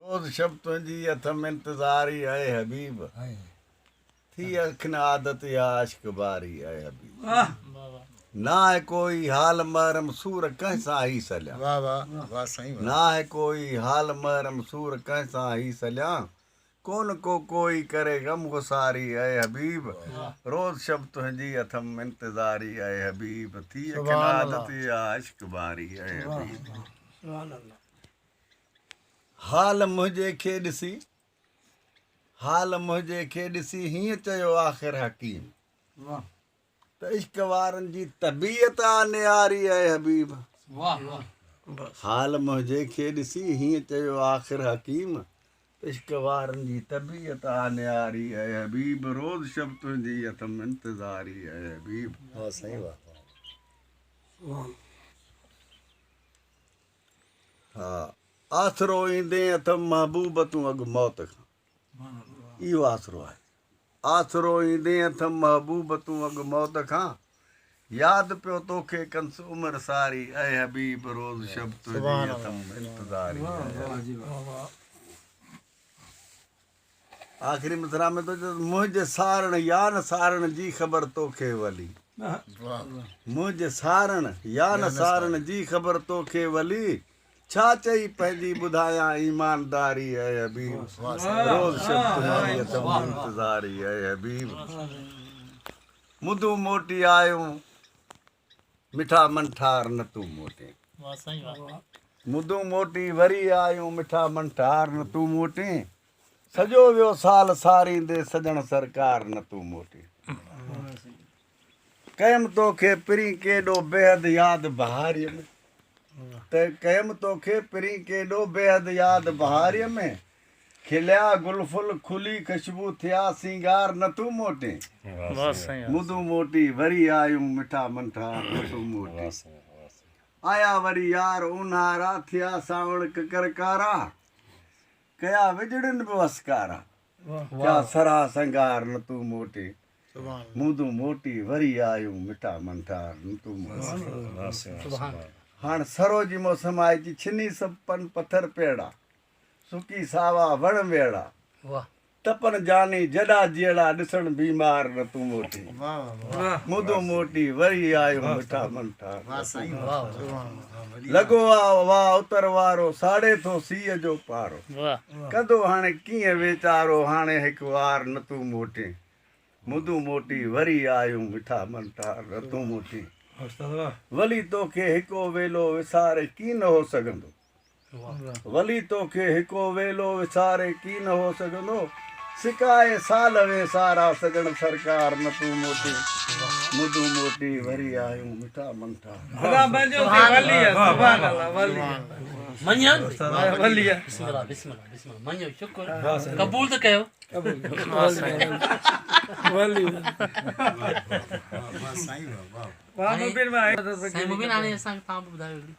रोज़ शब तुझी अथम इंतज़ार ही है हबीब थी अखन आदत या आशिक बारी है हबीब ना है कोई हाल मरम सूर कैसा ही सल्या वाह वाह वाह सही वाह ना है कोई हाल मरम सूर कैसा ही सल्या कौन को कोई करे गम गुसारी है हबीब रोज शब तुझी अथम इंतज़ारी है हबीब थी अखन आदत या आशिक बारी है हबीब हाल मुझे खे ॾिसी हाल मुझे खे ॾिसी हीअं चयो आख़िर हकीम त इश्क वारनि जी तबीयत आहे नियारी आहे हबीब हाल मुझे खे ॾिसी हीअं चयो आख़िर हकीम त इश्क वारनि जी तबीयत आहे नियारी आहे हबीब रोज़ शब तुंहिंजी अथम इंतज़ारी आहे हबीब वाह सही वाह हा आसरो ईंदे अथम महबूब तूं अॻु मौत खां इहो आसरो आहे आसरो ईंदे अथम महबूब तूं अॻु मौत खां यादि पियो तोखे कंसि उमिरि सारी ऐं हबीब रोज़ शब तुंहिंजी अथम इंतज़ारी आख़िरी मिसरा में थो चए मुंहिंजे सारण या न सारण जी ख़बर तोखे वली मुंहिंजे सारण या न सारण जी ख़बर तोखे वली छा चई पंहिंजी ॿुधायां ईमानदारी है हबीब रोज़ शब तुंहिंजी अथम इंतज़ारी है हबीब मुदूं मोटी आयूं मिठा मन ठार न तूं मोटे मुदूं मोटी वरी आयूं मिठा मन ठार न तूं मोटे सॼो वियो साल सारींदे सजण सरकार न तूं मोटे कयम तोखे पिरी केॾो बेहद यादि बहारीअ में त कयम तोखे पिरी केॾो बेहद यादि बहारीअ में खिलिया गुलफुल खुली ख़ुशबू थिया सिंगार न तूं मोटे मुदूं मोटी वरी आयूं मिठा मन ठार न तूं मोटे आया वरी यार ऊन्हारा थिया सावण ककरकारा कया विजड़नि बि वसकारा क्या सरा संगार न तूं मोटे मुदूं मोटी वरी आयूं मिठा मन ठार न तूं मोटे हाणे सरो जी मौसम आहे जी छिनी सभु पन पथर पेड़ा सुकी सावा वण वेड़ा तपन जानी जॾा जहिड़ा ॾिसण बीमार न तूं मोटी मुदूं मोटी वरी आयूं मिठा मन ठार लॻो आहे वाह उतर वारो साड़े थो सीअ जो पारो कदो हाणे कीअं वीचारो हाणे हिकु वार न तूं मोटे मुदूं मोटी वरी आयूं मिठा मन ठार न तूं मोटी वली तोखे हिको वेलो विसारे की न हो सघंदो वली तोखे हिको वेलो विसारे की न हो सघंदो सिकाए साल वे सारा सजण सरकार न तूं मोटी मुदूं मोटी वरी आयूं मिठा मन कबूल त कयो साईं मुबीन हाणे असांखे तव्हां ॿुधायो